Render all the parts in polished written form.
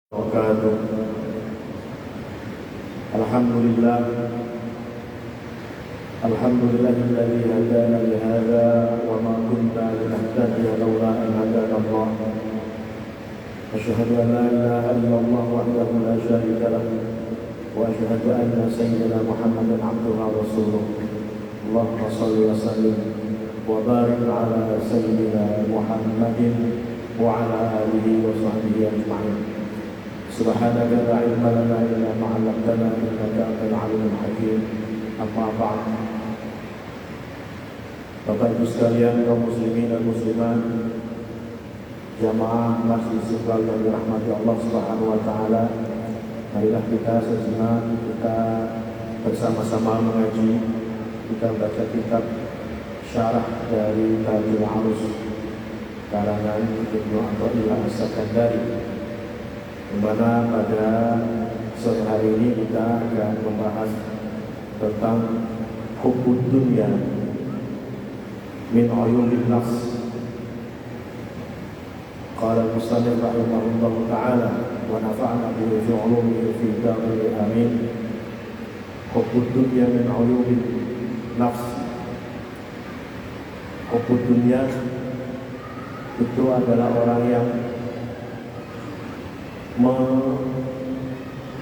wabarakatuh. Alhamdulillah, alhamdulillahilladzi hadana li hadza wa ma kunna linahtadiya laula an hadana Allah. Asyhadu an la ilaha illallah wahdahu la syarika lahu wa asyhadu anna sayyidina Muhammadan abduhu wa rasuluh. Allahumma shalli wa sallim wa barik ala sayyidina Muhammadin wa ala alihi wa sahbihi ajma'in. Subhanaka la ilma lana illa ma 'allamtana innaka antal 'alimul hakim. Amma ba'd. Bapak Ibu sekalian, kaum muslimin dan muslimat, jamaah Masjid Istiqlal yang dirahmati Allah Subhanahu wa taala, marilah kita sejenak kita bersama-sama mengaji, kita baca kitab syarah dari Tajul Arus karangan Ibnu Athaillah As-Sakandari, di mana pada sore hari ini kita akan membahas tentang hubbud dunya min uyubin nafs. Qala al-musannif rahimahullah ta'ala wa nafa'na bihi fi 'ulumihi fi daari amin. Hubbud dunya min uyubin nafs. Hubbud dunya itu adalah orang yang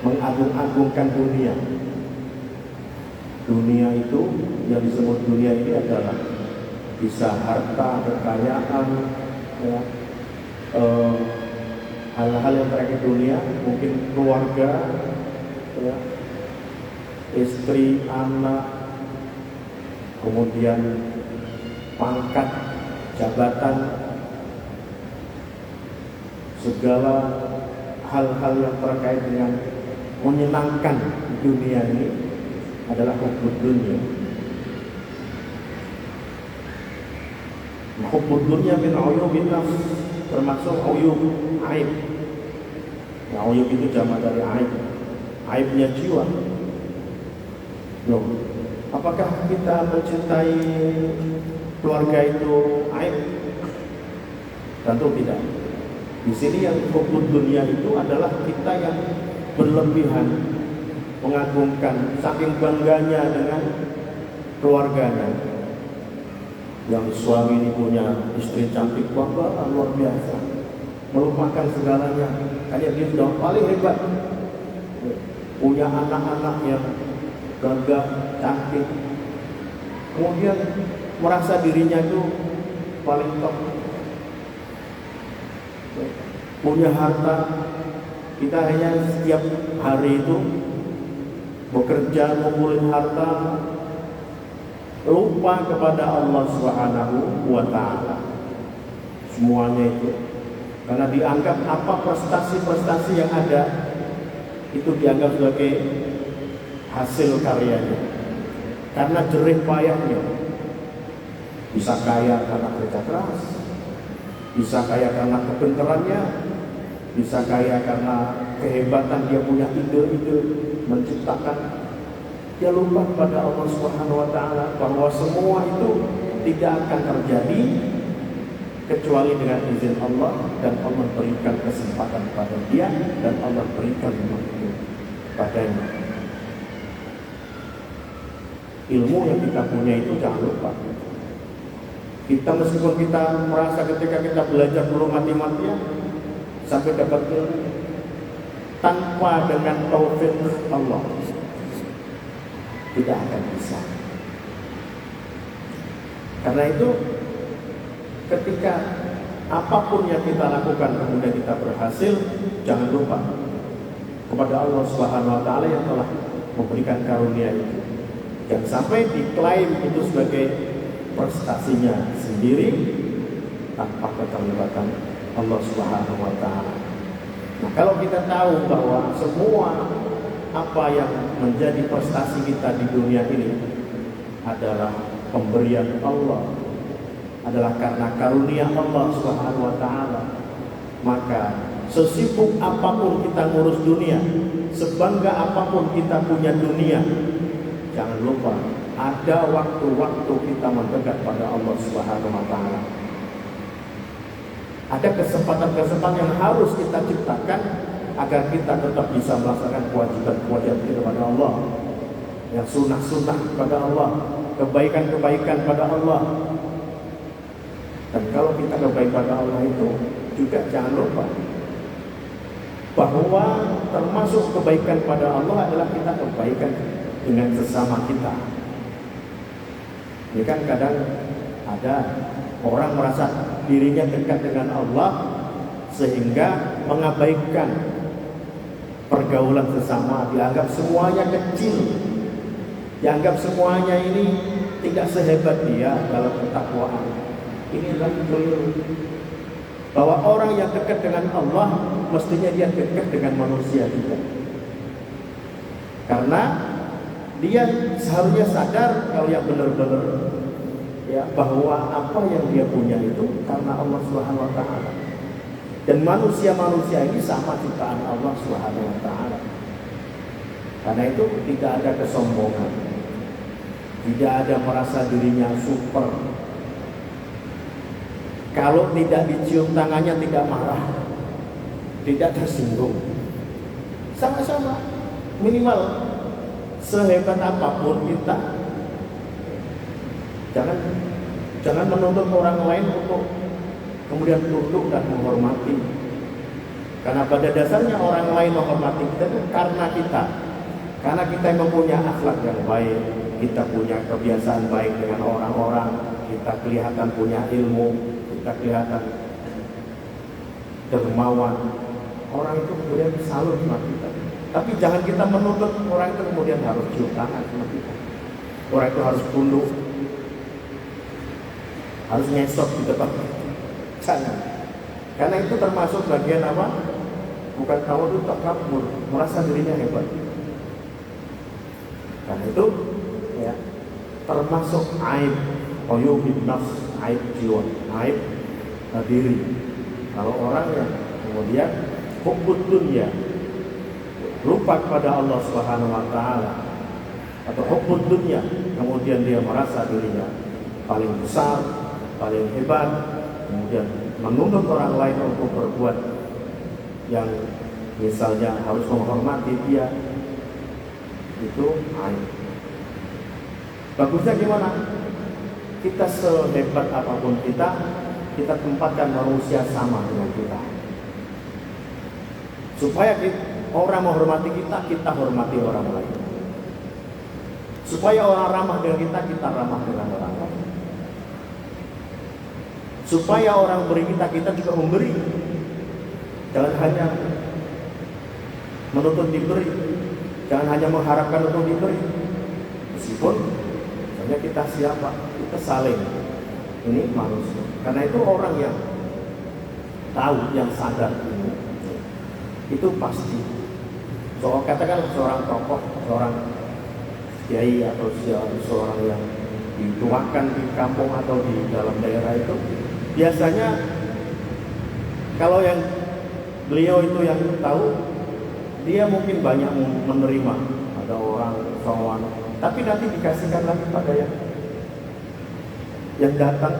mengagung-agungkan dunia. Dunia itu, yang disebut dunia ini adalah bisa harta, kekayaan, ya, hal-hal yang terkait dunia, mungkin keluarga, ya, istri, anak, kemudian pangkat, jabatan, segala hal-hal yang terkait dengan menyenangkan dunia ini adalah hubbud dunya. Hubbud dunya min uyubin nafs, termasuk uyub, aib. Nah, uyub itu jamak dari aib, aibnya jiwa. Loh, apakah kita mencintai keluarga itu aib? Tentu tidak. Di sini yang hubbud dunia itu adalah kita yang berlebihan mengagungkan, saking bangganya dengan keluarganya. Yang suami ini punya istri cantik, bangga luar biasa, melupakan segalanya, karena dia sudah paling hebat. Punya anak-anak yang gagah, cantik, kemudian merasa dirinya itu paling top. Punya harta, kita hanya setiap hari itu bekerja ngumpulin harta, lupa kepada Allah Subhanahu wa ta'ala. Semuanya itu karena dianggap apa prestasi-prestasi yang ada itu dianggap sebagai hasil karyanya, karena jerih payahnya. Bisa kaya karena kerja keras, bisa kaya karena kepintarannya, bisa kaya karena kehebatan dia punya ide-ide menciptakan. Dia lupa pada Allah Subhanahu wa ta'ala bahwa semua itu tidak akan terjadi kecuali dengan izin Allah, dan Allah berikan kesempatan pada dia, dan Allah berikan ilmu padanya. Ilmu yang kita punya itu jangan lupa. Kita meskipun kita merasa ketika kita belajar dulu mati-matian sampai dapat ilmu, tanpa dengan taufik Allah tidak akan bisa. Karena itu ketika apapun yang kita lakukan kemudian kita berhasil, jangan lupa kepada Allah Subhanahu wa ta'ala yang telah memberikan karunia itu. Jangan sampai diklaim itu sebagai prestasinya sendiri tanpa keterlibatan Allah Subhanahu wa ta'ala. Nah, kalau kita tahu bahwa semua apa yang menjadi prestasi kita di dunia ini adalah pemberian Allah, adalah karena karunia Allah Subhanahu wa ta'ala, maka sesibuk apapun kita ngurus dunia, sebangga apapun kita punya dunia, jangan lupa ada waktu-waktu kita mendekat pada Allah Subhanahu wa ta'ala. Ada kesempatan-kesempatan yang harus kita ciptakan agar kita tetap bisa melaksanakan kewajiban-kewajiban kita kepada Allah, yang sunnah-sunnah kepada Allah, kebaikan-kebaikan pada Allah. Dan kalau kita kebaikan pada Allah itu juga jangan lupa bahwa termasuk kebaikan pada Allah adalah kita kebaikan dengan sesama kita. Ini kan kadang ada orang merasa dirinya dekat dengan Allah sehingga mengabaikan pergaulan sesama, dianggap semuanya kecil, dianggap semuanya ini tidak sehebat dia dalam ketakwaan. Ini adalah keliru. Bahwa orang yang dekat dengan Allah mestinya dia dekat dengan manusia juga. Karena dia seharusnya sadar kalau yang benar-benar ya bahwa apa yang dia punya itu karena Allah Subhanahu wa taala. Dan manusia-manusia ini sama ciptaan Allah Subhanahu wa taala. Karena itu tidak ada kesombongan. Tidak ada merasa dirinya super. Kalau tidak dicium tangannya tidak marah, tidak tersinggung. Sama-sama, minimal sehebat apapun kita, jangan menuntut orang lain untuk kemudian tunduk dan menghormati. Karena pada dasarnya orang lain menghormati kita itu karena kita yang mempunyai akhlak yang baik, kita punya kebiasaan baik dengan orang-orang, kita kelihatan punya ilmu, kita kelihatan dermawan, orang itu kemudian salut sama kita. Tapi jangan kita menuntut orang itu kemudian harus cium tangan sama kita, orang itu harus tunduk, harus ngesot di depan. Jangan, karena itu termasuk bagian apa? Bukan tahu itu takabur, merasa dirinya hebat. Karena itu ya termasuk aib uyubin nafs, aib jiwa, aib diri. Kalau orang yang kemudian hubbud dunya, lupa kepada Allah Subhanahu wa taala, atau hubbud dunya, kemudian dia merasa dirinya paling besar, paling hebat, kemudian menuntut orang lain untuk berbuat yang misalnya harus menghormati dia, itu aib. Bagusnya gimana? Kita sehebat apapun kita tempatkan manusia sama dengan kita. Supaya orang menghormati kita hormati orang lain. Supaya orang ramah dengan kita ramah dengan orang lain. Supaya orang beri kita juga memberi. Jangan hanya menuntut diberi, jangan hanya mengharapkan untuk diberi. Meskipun misalnya kita siapa, kita saling. Ini manusia. Karena itu orang yang tahu, yang sadar ini, itu pasti. Katakan seorang tokoh, seorang kiai atau seorang yang dituakan di kampung atau di dalam daerah itu, biasanya kalau yang beliau itu yang tahu, dia mungkin banyak menerima. Ada orang sowan, tapi nanti dikasihkan lagi pada yang datang,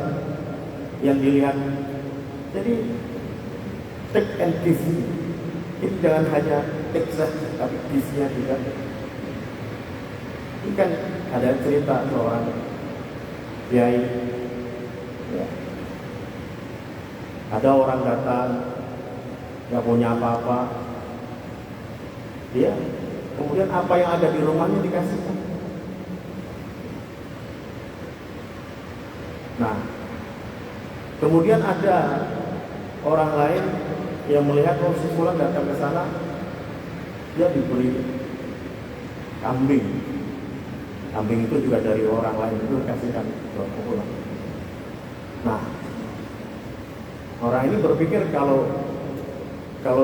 yang dilihat. Jadi take and give. Itu jangan hanya take saja, tapi give-nya juga. Ini kan ada cerita seorang kiai, ya. Ada orang datang nggak punya apa-apa, dia kemudian apa yang ada di rumahnya dikasihkan. Nah, kemudian ada orang lain yang melihat si fulan datang ke sana, dia diberi kambing. Kambing itu juga dari orang lain, itu dikasihkan ke fulan. Nah, orang ini berpikir kalau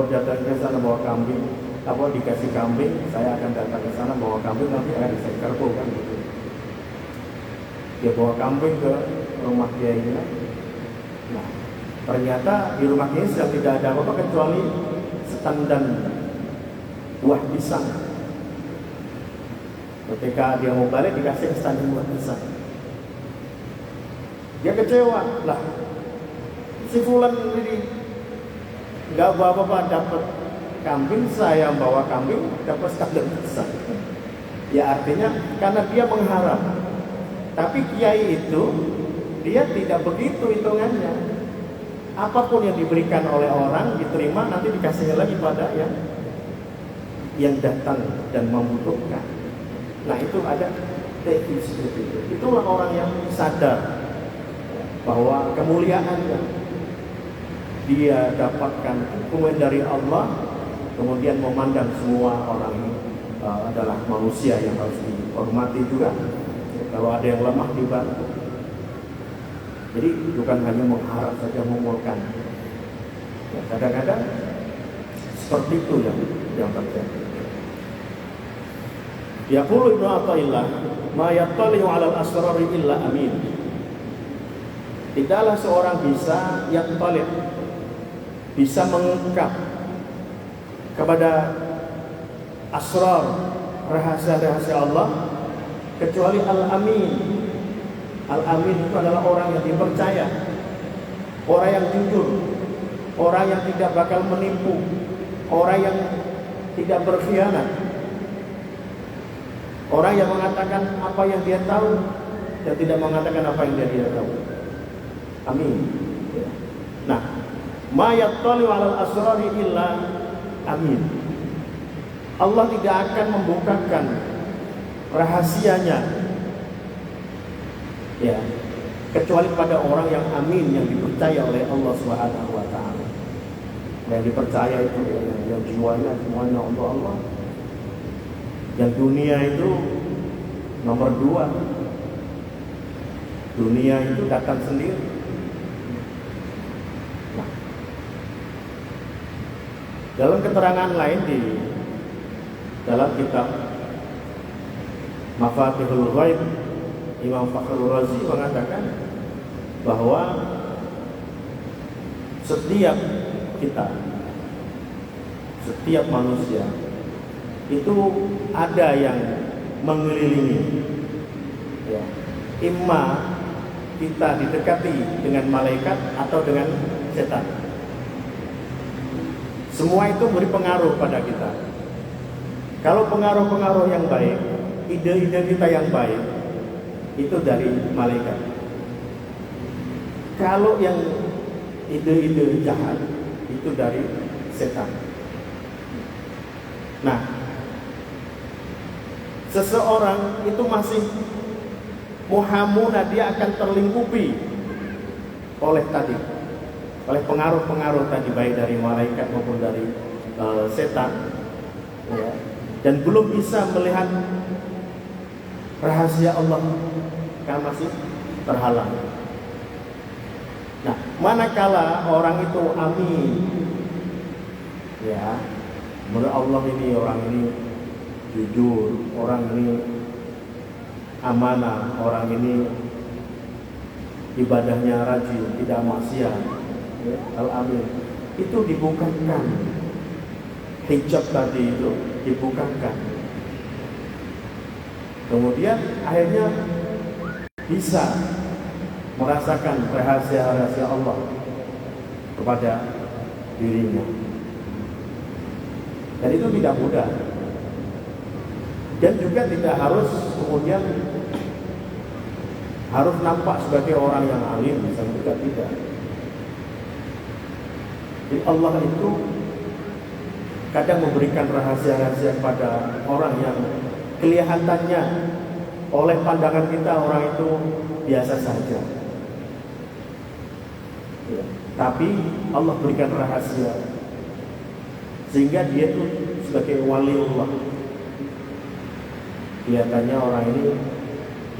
datang ke sana bawa kambing, dikasih kambing, saya akan datang ke sana bawa kambing, nanti akan saya kerbau kan gitu. Dia bawa kambing ke rumah dia ini. Nah, ternyata di rumah dia sedang tidak ada apa-apa kecuali setandan buah pisang. Ketika dia mau balik dikasih setandan buah pisang. Dia kecewa, lah si fulan ini nggak bawa apa-apa, dapat kambing, saya bawa kambing dapat standar besar. Ya artinya karena dia mengharap. Tapi kiai itu dia tidak begitu hitungannya. Apapun yang diberikan oleh orang diterima, nanti dikasihnya lagi pada yang datang dan membutuhkan. Nah itu ada teknik seperti itu. Itulah orang yang sadar bahwa kemuliaan yang dia dapatkan kemudian dari Allah, kemudian memandang semua orang ini adalah manusia yang harus dihormati juga. Kalau ada yang lemah dibantu. Jadi bukan hanya mengharap saja, mengumpulkan. Ya, kadang-kadang seperti itu yang terjadi. Yaqulu Ibnu Athaillah, ma yattali'u 'alal asrari illa amin. Tidaklah seorang bisa mengungkap kepada asrar, rahasia-rahasia Allah, kecuali al-amin. Al-amin itu adalah orang yang dipercaya, orang yang jujur, orang yang tidak bakal menipu, orang yang tidak berkhianat, orang yang mengatakan apa yang dia tahu dan tidak mengatakan apa yang dia tidak tahu. Amin. Nah, ma yattali 'alal asrari illa amin. Allah tidak akan membukakan rahasianya, ya, kecuali pada orang yang amin, yang dipercaya oleh Allah Subhanahu wa taala. Yang dipercaya itu yang jiwanya semuanya untuk Allah. Yang dunia itu nomor 2. Dunia itu datang sendiri. Nah, dalam keterangan lain di dalam kitab Mafatihul Ghaib, Imam Fakhrul Razi mengatakan bahwa setiap kita, setiap manusia itu ada yang mengelilingi, ya. Imma kita didekati dengan malaikat atau dengan setan. Semua itu beri pengaruh pada kita. Kalau pengaruh-pengaruh yang baik, ide-ide kita yang baik, itu dari malaikat. Kalau yang ide-ide jahat, itu dari setan. Nah, seseorang itu masih muhamuna, dia akan terlingkupi oleh pengaruh-pengaruh tadi, baik dari malaikat maupun dari setan, ya. Dan belum bisa melihat rahasia Allah karena masih terhalang. Nah, manakala orang itu amin, ya, menurut Allah ini orang ini jujur, orang ini amanah, orang ini ibadahnya rajin, tidak maksiat, ya, al-amin, itu dibukakan. Hijab tadi itu dibukakan. Kemudian akhirnya bisa merasakan rahasia-rahasia Allah kepada dirinya. Dan itu tidak mudah. Dan juga tidak harus kemudian harus nampak sebagai orang yang alim, misalnya, juga tidak. Jadi Allah itu kadang memberikan rahasia-rahasia pada orang yang kelihatannya oleh pandangan kita orang itu biasa saja, ya. Tapi Allah berikan rahasia sehingga dia itu sebagai waliullah. Kelihatannya orang ini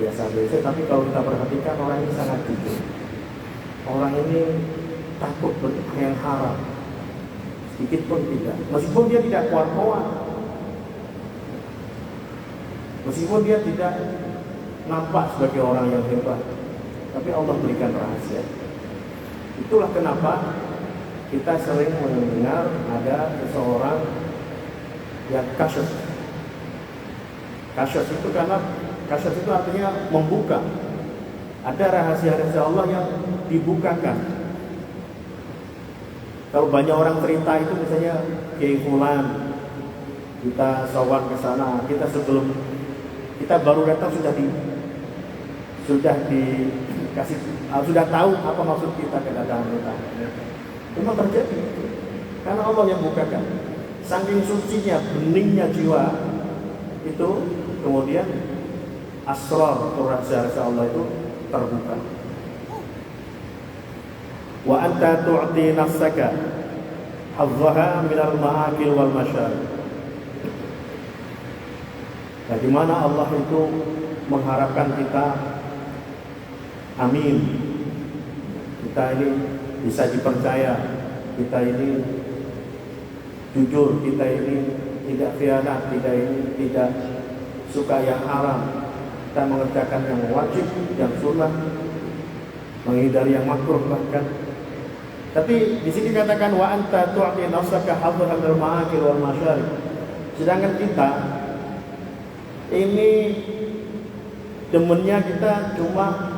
biasa-biasa, tapi kalau kita perhatikan orang ini sangat jujur. Orang ini takut yang haram sedikit pun tidak, meskipun dia tidak kuat-kuat, meskipun dia tidak nampak sebagai orang yang hebat, tapi Allah berikan rahasia. Itulah kenapa kita sering mendengar ada seseorang yang kasyaf. Kasyaf itu karena kasyaf itu artinya membuka. Ada rahasia-rahasia Allah yang dibukakan. Kalau banyak orang cerita itu, misalnya Kiai Fulan, kita sowan ke sana, kita sebelum kita baru datang sudah dikasih sudah tahu apa maksud kita kedatangan kita. Memang terjadi karena Allah yang bukakan. Saking sucinya, beningnya jiwa itu, kemudian asrar atau rahasia-rahasia Allah itu terbuka. Wa anta tu'ti nafsaka hazzaha minal ma'akil wal masyarib. Bagaimana Allah itu mengharapkan kita amin, kita ini bisa dipercaya, kita ini jujur, kita ini tidak khianat, kita ini tidak suka yang haram, kita mengerjakan yang wajib, yang sunnah, menghindari yang makruh bahkan. Tapi di sini katakan wa anta tu'ti nafsaka hadhal ma'akil wal masyarib. Sedangkan kita ini demennya kita cuma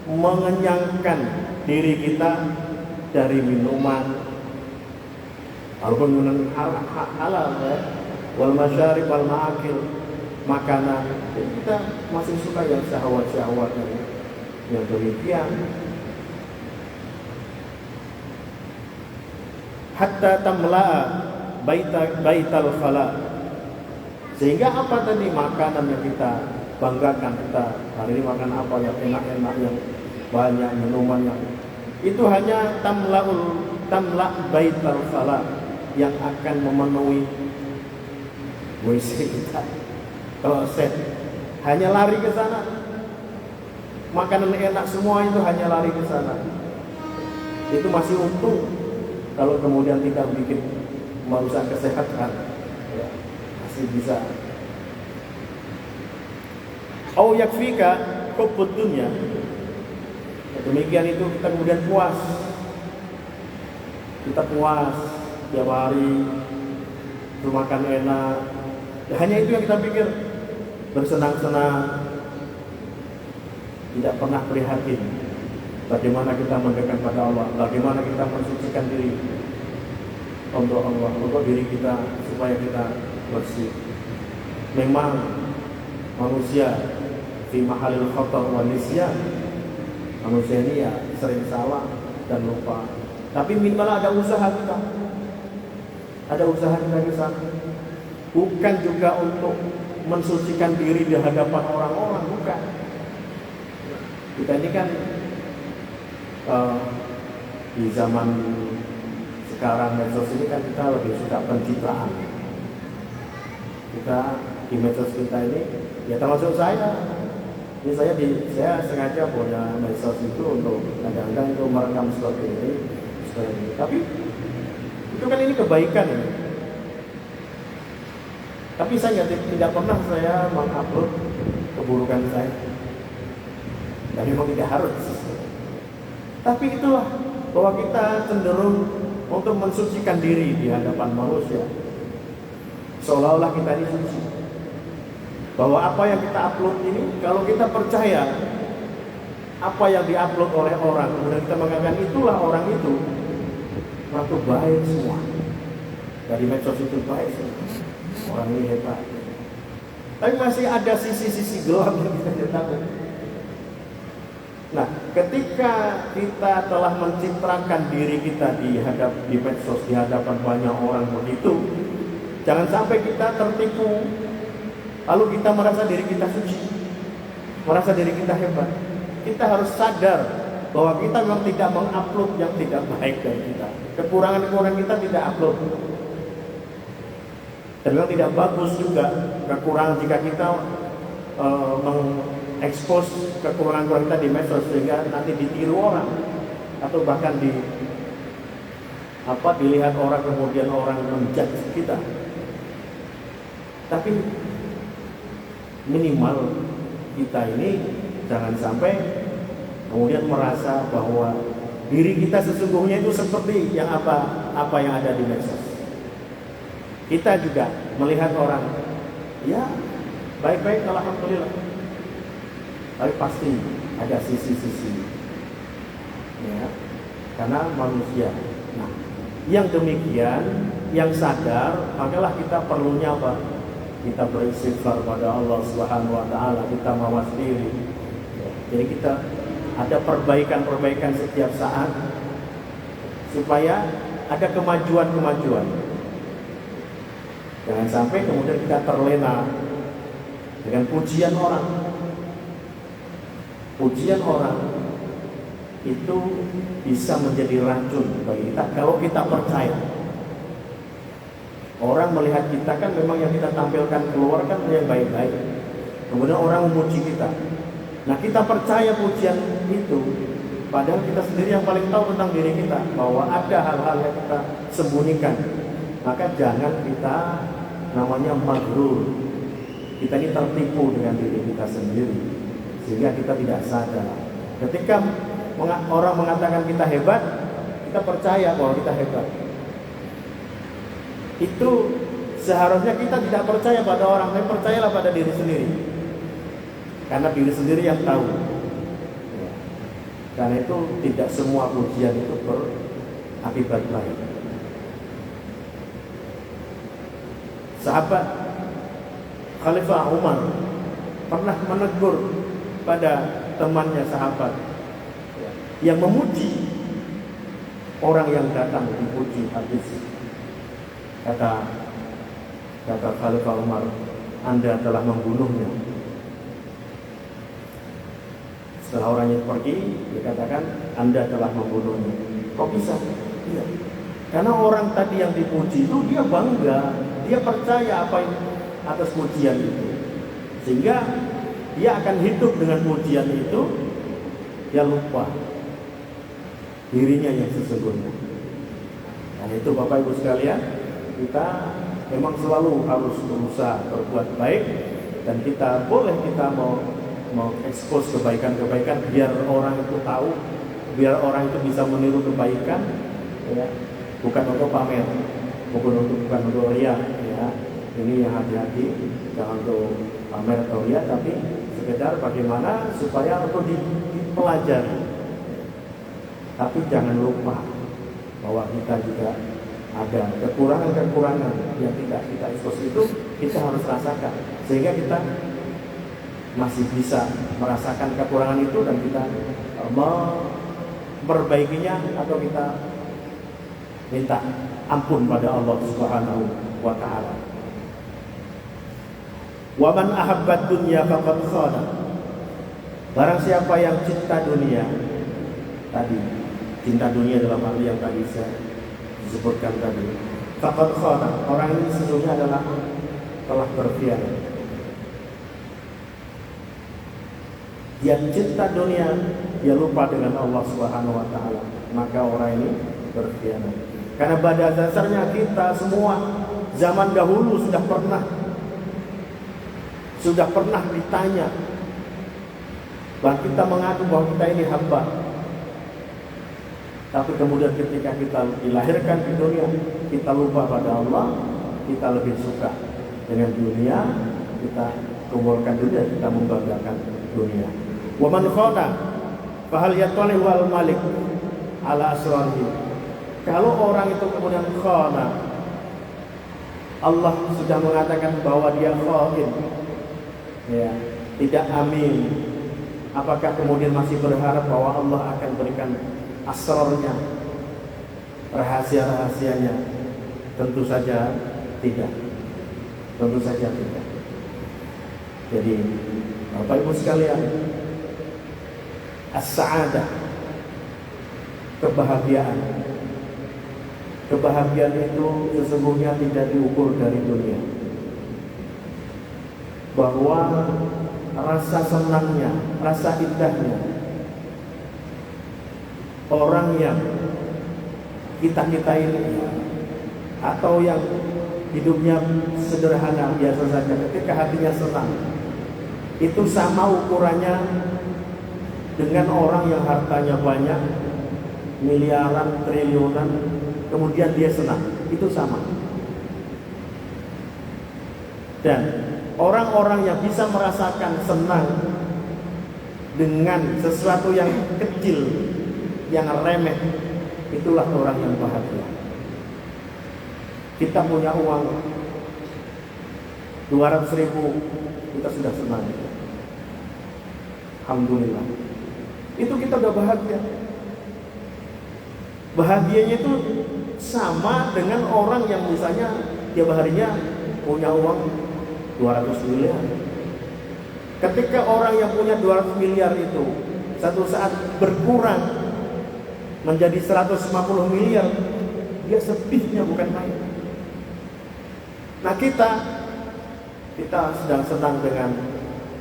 mengenyangkan diri kita dari minuman, walaupun minuman halal ya, wal masyarib wal ma'akil, makanan. Jadi kita masih suka yang syahwat-syahwat yang demikian. Hatta tamla'a baital khala. Sehingga apa tadi makanan yang kita banggakan, kita hari ini makan apa yang enak-enak, yang banyak, minuman yang itu hanya tamla baital khala, yang akan memenuhi WC kita. Kloset hanya lari ke sana. Makanan enak semua itu hanya lari ke sana. Itu masih untung. Kalau kemudian tidak bikin merusak kesehatan, ya, masih bisa. Au yakfika hubbud dunya. Demikian itu kita kemudian puas. Kita puas tiap hari, makan enak. Hanya itu yang kita pikir, bersenang-senang, tidak pernah prihatin. Bagaimana kita mendekat pada Allah, bagaimana kita mensucikan diri untuk Allah, untuk diri kita supaya kita bersih. Memang manusia fi mahalil khata' wa nisyan. Manusia ini ya sering salah dan lupa. Tapi minimal ada usaha kita. Ada usaha kita di sana. Bukan juga untuk mensucikan diri di hadapan orang-orang, bukan. Kita ini kan di zaman sekarang medsos ini kan kita lebih suka pencitraan. Kita di medsos kita ini, ya termasuk saya. Ini saya sengaja punya medsos itu untuk kadang-kadang itu merekam seperti ini. Tapi itu kan ini kebaikan ini. Tapi saya tidak pernah saya mengupload keburukan saya. Dan memang tidak harus. Tapi itulah bahwa kita cenderung untuk mensucikan diri di hadapan manusia. Seolah-olah kita ini suci. Bahwa apa yang kita upload ini, kalau kita percaya apa yang diupload oleh orang, kemudian kita mengatakan itulah orang itu, maka baik semua. Dari medsos itu baik semua. Orang ini hebat. Tapi masih ada sisi-sisi gelap yang kita tahu. Nah, ketika kita telah mencitrakan diri kita di medsos, di hadapan banyak orang begitu, jangan sampai kita tertipu. Lalu kita merasa diri kita suci, merasa diri kita hebat. Kita harus sadar bahwa kita memang tidak mengupload yang tidak baik dari kita. Kekurangan-kekurangan kita tidak upload. Dan memang tidak bagus juga kekurangan jika kita mengekspos kekurangan kita di medsos sehingga nanti ditiru orang atau bahkan dilihat orang, kemudian orang menjudge kita. Tapi minimal kita ini jangan sampai kemudian merasa bahwa diri kita sesungguhnya itu seperti yang apa yang ada di medsos. Kita juga melihat orang, ya baik-baik, alhamdulillah. Tapi pasti ada sisi-sisi, ya, karena manusia. Nah, yang demikian yang sadar, makalah kita perlunya apa? Kita beristighfar pada Allah Subhanahu wa taala, kita mawas diri. Jadi kita ada perbaikan-perbaikan setiap saat supaya ada kemajuan-kemajuan. Jangan sampai kemudian kita terlena dengan pujian orang. Pujian orang itu bisa menjadi racun bagi kita kalau kita percaya. Orang melihat kita kan memang yang kita tampilkan keluar kan yang baik-baik. Kemudian orang memuji kita. Nah, kita percaya pujian itu, padahal kita sendiri yang paling tahu tentang diri kita bahwa ada hal-hal yang kita sembunyikan. Maka jangan kita namanya maghrur. Kita ini tertipu dengan diri kita sendiri sehingga kita tidak sadar. Ketika orang mengatakan kita hebat, kita percaya bahwa kita hebat. Itu seharusnya kita tidak percaya pada orang, tapi percayalah pada diri sendiri. Karena diri sendiri yang tahu. Karena itu tidak semua pujian itu berakibat baik. Sahabat Khalifah Umar pernah menegur pada temannya sahabat yang memuji orang yang datang dipuji habis. Kata Khalifah Umar, Anda telah membunuhnya. Setelah orangnya pergi, dikatakan Anda telah membunuhnya. Kok bisa? Iya. Karena orang tadi yang dipuji itu dia bangga, dia percaya apa yang atas pujian itu, sehingga dia akan hidup dengan pujian itu. Dia lupa dirinya yang sesungguhnya. Dan itu Bapak Ibu sekalian, kita memang selalu harus berusaha berbuat baik, dan kita mau ekspos kebaikan-kebaikan biar orang itu tahu, biar orang itu bisa meniru kebaikan, ya. Bukan untuk pamer, bukan untuk riya, ya. Ini yang hati-hati, jangan untuk pamer atau riya, tapi sekedar bagaimana supaya untuk dipelajari. Tapi jangan lupa bahwa kita juga ada kekurangan-kekurangan yang tidak kita ekspos, itu kita harus rasakan, sehingga kita masih bisa merasakan kekurangan itu dan kita memperbaikinya, atau kita minta ampun pada Allah Subhanahu wa taala. Wa man ahabbat dunya faqad khana. Barang siapa yang cinta dunia, tadi cinta dunia dalam arti yang tadi saya disebutkan tadi, faqad khana, orang ini sesungguhnya adalah telah berkhianat. Dia cinta dunia, dia lupa dengan Allah Subhanahu wa taala, maka orang ini berkhianat. Karena pada dasarnya kita semua zaman dahulu sudah pernah ditanya, bahwa kita mengaku bahwa kita ini hamba. Tapi kemudian ketika kita dilahirkan di dunia, kita lupa pada Allah, kita lebih suka dengan dunia, kita kumpulkan dunia, kita membanggakan dunia. Wa man khana fa hal yatali wal malik ala asrarihi. Kalau orang itu kemudian khana, Allah sudah mengatakan bahwa dia khain, ya, tidak amin. Apakah kemudian masih berharap bahwa Allah akan berikan asrarnya, rahasia-rahasianya? Tentu saja tidak. Tentu saja tidak. Jadi Bapak Ibu sekalian, as-sa'adah, kebahagiaan itu sesungguhnya tidak diukur dari dunia. Bahwa rasa senangnya, rasa indahnya orang yang kita ini, atau yang hidupnya sederhana biasa saja, ketika hatinya senang, itu sama ukurannya dengan orang yang hartanya banyak, miliaran, triliunan, kemudian dia senang. Itu sama. Dan orang-orang yang bisa merasakan senang dengan sesuatu yang kecil, yang remeh, itulah orang yang bahagia. Kita punya uang 200.000, kita sudah senang. Alhamdulillah. Itu kita udah bahagia. Bahagianya itu sama dengan orang yang misalnya tiap harinya punya uang 200 miliar. Ketika orang yang punya 200 miliar itu satu saat berkurang menjadi 150 miliar, dia sedihnya bukan main. Nah kita sedang senang dengan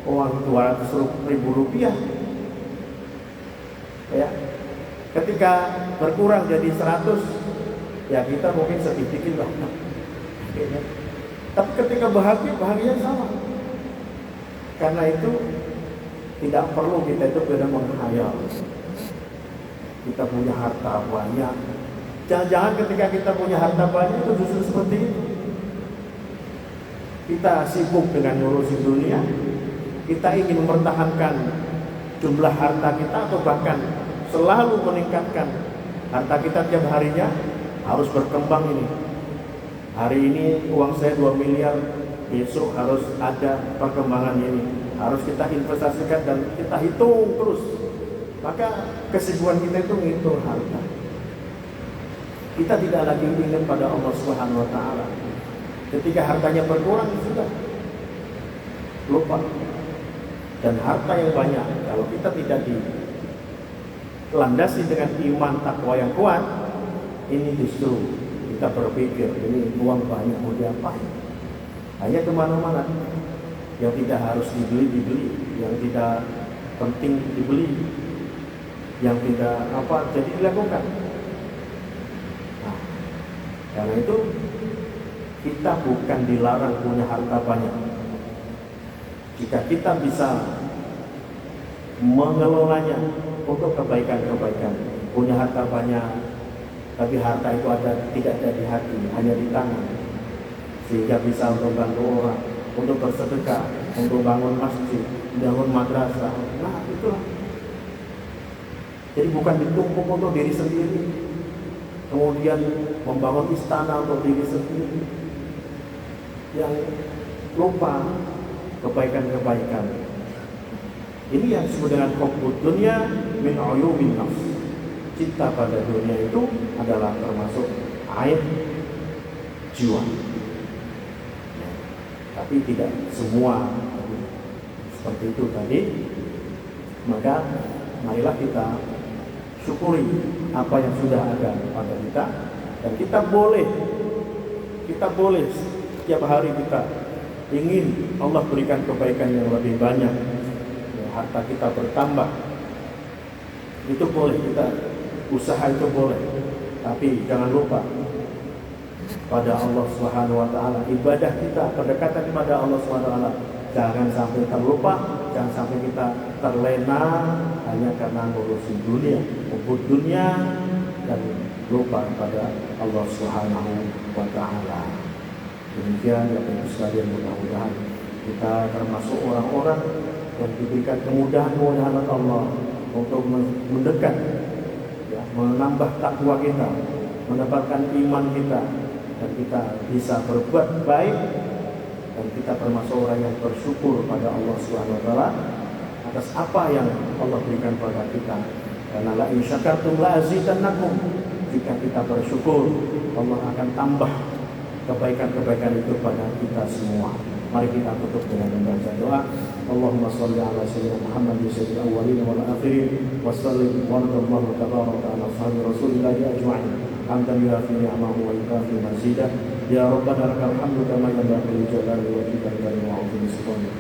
uang 200.000 rupiah. Ya, ketika berkurang jadi 100, ya kita mungkin sedih dikit lah. Tapi ketika bahagia sama. Karena itu tidak perlu kita itu benar menghayal. Kita punya harta banyak. Jangan-jangan ketika kita punya harta banyak itu justru seperti itu. Kita sibuk dengan ngurusin dunia. Kita ingin mempertahankan jumlah harta kita atau bahkan selalu meningkatkan harta kita tiap harinya harus berkembang ini. Hari ini uang saya 2 miliar, besok harus ada perkembangan ini. Harus kita investasikan dan kita hitung terus. Maka kesibukan kita itu menghitung harta. Kita tidak lagi ingat pada Allah Subhanahu wa taala. Ketika hartanya berkurang sudah lupa. Dan harta yang banyak kalau kita tidak dilandasi dengan iman takwa yang kuat, ini justru kita berpikir ini uang banyak mau diapain? Hanya kemana-mana. Yang tidak harus dibeli, yang tidak penting dibeli, yang tidak jadi dilakukan. Nah, karena itu kita bukan dilarang punya harta banyak. Jika kita bisa mengelolanya untuk kebaikan-kebaikan, punya harta banyak, tapi harta itu tidak ada di hati, hanya di tangan, sehingga bisa untuk bantu orang, untuk bersedekah, untuk bangun masjid, bangun madrasah. Nah itulah. Jadi bukan ditumpuk untuk diri sendiri, kemudian membangun istana untuk diri sendiri, yang lupa kebaikan-kebaikan. Ini yang disebut dengan hubbud dunya min uyubin nafs. Cinta pada dunia itu adalah termasuk aib jiwa. Tapi tidak semua seperti itu tadi. Maka marilah kita syukuri apa yang sudah ada pada kita, dan kita boleh setiap hari kita ingin Allah berikan kebaikan yang lebih banyak, ya, harta kita bertambah, itu boleh, kita usaha itu boleh, tapi jangan lupa pada Allah Subhanahu wa taala, ibadah kita, kedekatan kepada Allah Subhanahu wa taala jangan sampai terlupa, jangan sampai kita terlena hanya karena ngurusin dunia, hubbud dunia, dan lupa pada Allah Subhanahu wa taala. Demikian Bapak Ibu sekalian, mudah-mudahan kita termasuk orang-orang yang diberikan kemudahan-kemudahan Allah untuk mendekat, ya, menambah takwa kita, mendapatkan iman kita, dan kita bisa berbuat baik, dan kita termasuk orang yang bersyukur pada Allah Subhanahu wa taala atas apa yang Allah berikan pada kita. Karena la in syakartum la azidannakum. Jika kita bersyukur, Allah akan tambah kebaikan-kebaikan itu pada kita semua. Mari kita tutup dengan membaca doa. Allahumma shalli ala sayyidina Muhammad sayyidil awwalin wal akhirin wa sallim wa radallahu tabaraka ala ashabi Rasulillah ajma'in. Hamdan yuafi ni'amahu wa yukafi mazidah. Ya Rabbana lakal hamdu kama yanbaghi li jalali wajhika wa 'azimi sultanik.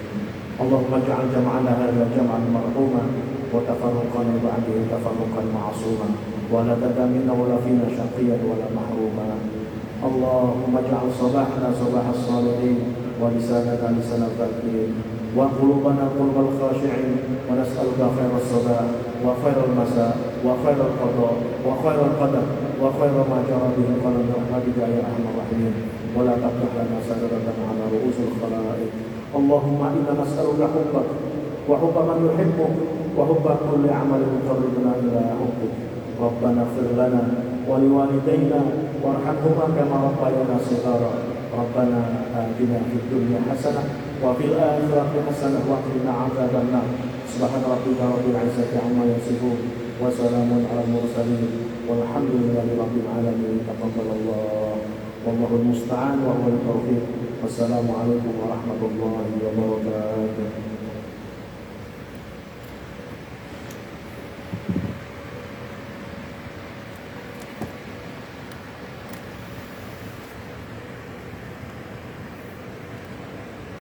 Allahumma ij'al jam'ana hadha jam'an marhuma wa tafarruqana ba'dahu tafarruqan ma'suma wa la tada minna wa la fina shaqiyyan wa la mahruma. Allahumma ij'al sabahana sabahas salihin wa lisanana lisanal zakirin wa qulubana qulubal khashi'in wa nas'aluka khairas sabah wa khairal masa wa khairal qada wa khairal qadar wa khairal ma jara bihi qalam rahmatika ya arhamar rahimin wa la taqtah lana sadratan ala ru'usil khalaiq. Allahumma inna nas'aluka hubbak wa hubba man yuhibbuk wa hubba kulli 'amalin yuqarribuna ila hubbik. Rabbana ighfir lana wa liwalidayna warhamhuma kama rabbayana shighara. Rabbana atina fid dunya hasanah wa fil akhirati hasanah wa qina adzabannar. Subhana rabbika rabbil izzati amma yasifun wa salamun alal mursalin walhamdulillahi rabbil alamin. Taqabbalallah wallahul musta'an wa huwal taufiq. Wassalamualaikum warahmatullahi wabarakatuh.